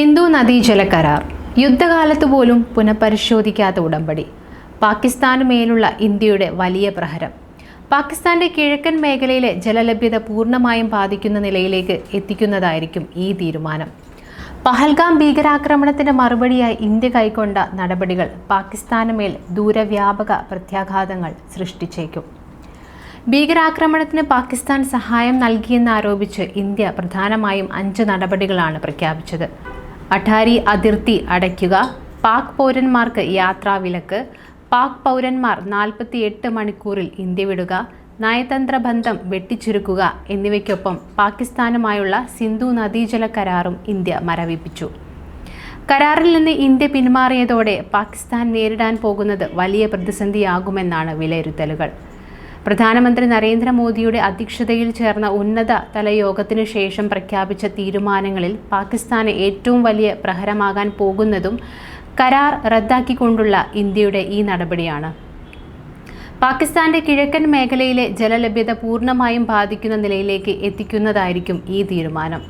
സിന്ധു നദീജല കരാർ യുദ്ധകാലത്ത് പോലും പുനഃപരിശോധിക്കാത്ത ഉടമ്പടി. പാകിസ്ഥാന് മേലുള്ള ഇന്ത്യയുടെ വലിയ പ്രഹരം. പാകിസ്ഥാന്റെ കിഴക്കൻ മേഖലയിലെ ജലലഭ്യത പൂർണ്ണമായും ബാധിക്കുന്ന നിലയിലേക്ക് എത്തിക്കുന്നതായിരിക്കും ഈ തീരുമാനം. പഹൽഗാം ഭീകരാക്രമണത്തിന് മറുപടിയായി ഇന്ത്യ കൈക്കൊണ്ട നടപടികൾ പാകിസ്ഥാന് മേൽ ദൂരവ്യാപക പ്രത്യാഘാതങ്ങൾ സൃഷ്ടിച്ചേക്കും. ഭീകരാക്രമണത്തിന് പാകിസ്ഥാൻ സഹായം നൽകിയെന്നാരോപിച്ച് ഇന്ത്യ പ്രധാനമായും 5 നടപടികളാണ് പ്രഖ്യാപിച്ചത്. അട്ടാരി അതിർത്തി അടയ്ക്കുക, പാക് പൗരന്മാർക്ക് യാത്രാവിലക്ക്, പാക് പൗരന്മാർ 48 മണിക്കൂറിൽ ഇന്ത്യ വിടുക, നയതന്ത്ര ബന്ധം വെട്ടിച്ചുരുക്കുക എന്നിവയ്ക്കൊപ്പം പാകിസ്ഥാനുമായുള്ള സിന്ധു നദീജല കരാറും ഇന്ത്യ മരവിപ്പിച്ചു. കരാറിൽ നിന്ന് ഇന്ത്യ പിന്മാറിയതോടെ പാകിസ്ഥാൻ നേരിടാൻ പോകുന്നത് വലിയ പ്രതിസന്ധിയാകുമെന്നാണ് വിലയിരുത്തലുകൾ. പ്രധാനമന്ത്രി നരേന്ദ്രമോദിയുടെ അധ്യക്ഷതയിൽ ചേർന്ന ഉന്നത തല യോഗത്തിനു ശേഷം പ്രഖ്യാപിച്ച തീരുമാനങ്ങളിൽ പാകിസ്ഥാന് ഏറ്റവും വലിയ പ്രഹരമാകാൻ പോകുന്നതും കരാർ റദ്ദാക്കിക്കൊണ്ടുള്ള ഇന്ത്യയുടെ ഈ നടപടിയാണ്. പാകിസ്ഥാന്റെ കിഴക്കൻ മേഖലയിലെ ജലലഭ്യത പൂർണ്ണമായും ബാധിക്കുന്ന നിലയിലേക്ക് എത്തിക്കുന്നതായിരിക്കും ഈ തീരുമാനം.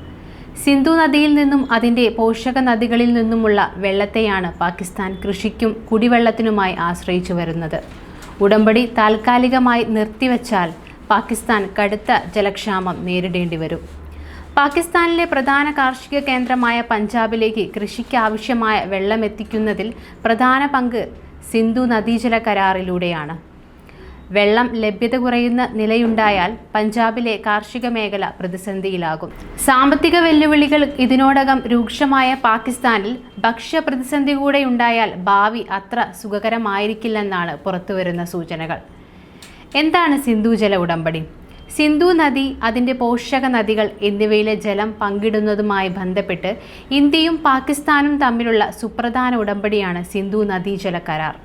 സിന്ധു നദിയിൽ നിന്നും അതിൻ്റെ പോഷക നദികളിൽ നിന്നുമുള്ള വെള്ളത്തെയാണ് പാകിസ്ഥാൻ കൃഷിക്കും കുടിവെള്ളത്തിനുമായി ആശ്രയിച്ചു വരുന്നത്. ഉടമ്പടി താൽക്കാലികമായി നിർത്തിവച്ചാൽ പാകിസ്ഥാൻ കടുത്ത ജലക്ഷാമം നേരിടേണ്ടി വരും. പാകിസ്ഥാനിലെ പ്രധാന കാർഷിക കേന്ദ്രമായ പഞ്ചാബിലേക്ക് കൃഷിക്ക് ആവശ്യമായ വെള്ളം എത്തിക്കുന്നതിൽ പ്രധാന പങ്ക് സിന്ധു നദീജല കരാറിലൂടെയാണ്. വെള്ളം ലഭ്യത കുറയുന്ന നിലയുണ്ടായാൽ പഞ്ചാബിലെ കാർഷിക മേഖല പ്രതിസന്ധിയിലാകും. സാമ്പത്തിക വെല്ലുവിളികൾ ഇതിനോടകം രൂക്ഷമായ പാകിസ്ഥാനിൽ ഭക്ഷ്യ പ്രതിസന്ധി കൂടെ ഉണ്ടായാൽ ഭാവി അത്ര സുഖകരമായിരിക്കില്ലെന്നാണ് പുറത്തുവരുന്ന സൂചനകൾ. എന്താണ് സിന്ധു ജല ഉടമ്പടി? സിന്ധു നദി, അതിൻ്റെ പോഷക നദികൾ എന്നിവയിലെ ജലം പങ്കിടുന്നതുമായി ബന്ധപ്പെട്ട് ഇന്ത്യയും പാകിസ്ഥാനും തമ്മിലുള്ള സുപ്രധാന ഉടമ്പടിയാണ് സിന്ധു നദീജല കരാർ.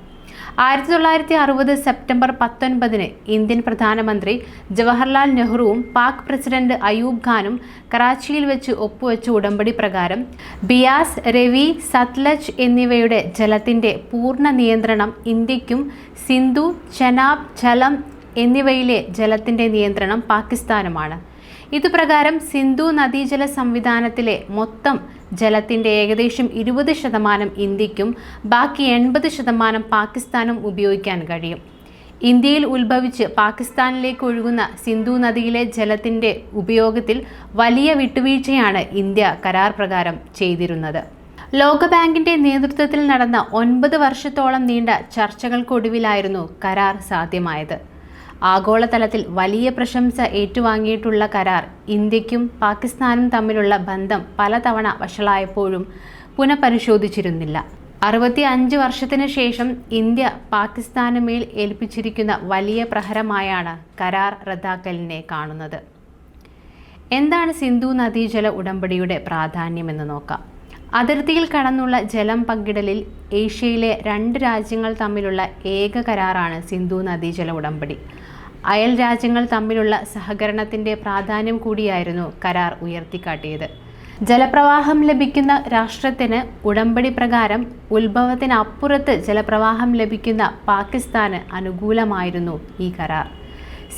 1960 സെപ്റ്റംബർ 19 ഇന്ത്യൻ പ്രധാനമന്ത്രി ജവഹർലാൽ നെഹ്റുവും പാക് പ്രസിഡന്റ് അയൂബ് ഖാനും കറാച്ചിയിൽ വെച്ച് ഒപ്പുവെച്ച ഉടമ്പടി പ്രകാരം ബിയാസ്, രവി, സത്ലജ് എന്നിവയുടെ ജലത്തിൻ്റെ പൂർണ്ണ നിയന്ത്രണം ഇന്ത്യക്കും സിന്ധു, ചെനാബ്, ഝലം എന്നിവയിലെ ജലത്തിൻ്റെ നിയന്ത്രണം പാകിസ്ഥാനുമാണ്. ഇതുപ്രകാരം സിന്ധു നദീജല സംവിധാനത്തിലെ മൊത്തം ജലത്തിൻ്റെ ഏകദേശം 20% ഇന്ത്യക്കും ബാക്കി 80% പാകിസ്ഥാനും ഉപയോഗിക്കാൻ കഴിയും. ഇന്ത്യയിൽ ഉത്ഭവിച്ച് പാകിസ്ഥാനിലേക്ക് ഒഴുകുന്ന സിന്ധു നദിയിലെ ജലത്തിൻ്റെ ഉപയോഗത്തിൽ വലിയ വിട്ടുവീഴ്ചയാണ് ഇന്ത്യ കരാർ പ്രകാരം ചെയ്തിരുന്നത്. ലോകബാങ്കിൻ്റെ നേതൃത്വത്തിൽ നടന്ന 9 വർഷത്തോളം നീണ്ട ചർച്ചകൾക്കൊടുവിലായിരുന്നു കരാർ സാധ്യമായത്. ആഗോളതലത്തിൽ വലിയ പ്രശംസ ഏറ്റുവാങ്ങിയിട്ടുള്ള കരാർ ഇന്ത്യക്കും പാകിസ്ഥാനും തമ്മിലുള്ള ബന്ധം പലതവണ വഷളായപ്പോഴും പുനഃപരിശോധിച്ചിരുന്നില്ല. 65 വർഷത്തിന് ശേഷം ഇന്ത്യ പാകിസ്ഥാന് മേൽ ഏൽപ്പിച്ചിരിക്കുന്ന വലിയ പ്രഹരമായാണ് കരാർ റദ്ദാക്കലിനെ കാണുന്നത്. എന്താണ് സിന്ധു നദീജല ഉടമ്പടിയുടെ പ്രാധാന്യമെന്ന് നോക്കാം. അതിർത്തിയിൽ കടന്നുള്ള ജലം പങ്കിടലിൽ ഏഷ്യയിലെ 2 രാജ്യങ്ങൾ തമ്മിലുള്ള ഏക കരാറാണ് സിന്ധു നദീജല ഉടമ്പടി. അയൽ രാജ്യങ്ങൾ തമ്മിലുള്ള സഹകരണത്തിൻ്റെ പ്രാധാന്യം കൂടിയായിരുന്നു കരാർ ഉയർത്തിക്കാട്ടിയത്. ജലപ്രവാഹം ലഭിക്കുന്ന രാഷ്ട്രത്തിന് ഉടമ്പടി പ്രകാരം ഉത്ഭവത്തിനപ്പുറത്ത് ജലപ്രവാഹം ലഭിക്കുന്ന പാകിസ്ഥാന് അനുകൂലമായിരുന്നു ഈ കരാർ.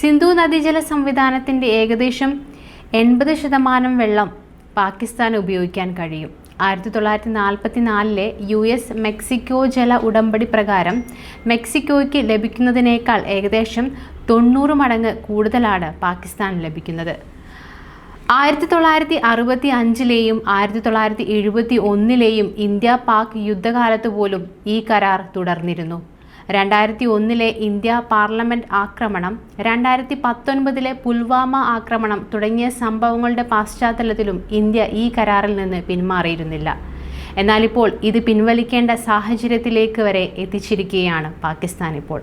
സിന്ധു നദീജല സംവിധാനത്തിൻ്റെ ഏകദേശം 80% വെള്ളം പാകിസ്ഥാൻ ഉപയോഗിക്കാൻ കഴിയും. 1944 US മെക്സിക്കോ ജല ഉടമ്പടി പ്രകാരം മെക്സിക്കോയ്ക്ക് ലഭിക്കുന്നതിനേക്കാൾ ഏകദേശം 90 മടങ്ങ് കൂടുതലാണ് പാകിസ്ഥാൻ ലഭിക്കുന്നത്. 1965 1971 ഇന്ത്യ പാക് യുദ്ധകാലത്ത് പോലും ഈ കരാർ തുടർന്നിരുന്നു. 2001 ഇന്ത്യ പാർലമെന്റ് ആക്രമണം, 2019 പുൽവാമ ആക്രമണം തുടങ്ങിയ സംഭവങ്ങളുടെ പശ്ചാത്തലത്തിലും ഇന്ത്യ ഈ കരാറിൽ നിന്ന് പിന്മാറിയിരുന്നില്ല. എന്നാൽ ഇപ്പോൾ ഇത് പിൻവലിക്കേണ്ട സാഹചര്യത്തിലേക്ക് വരെ എത്തിച്ചിരിക്കുകയാണ് പാകിസ്ഥാൻ ഇപ്പോൾ.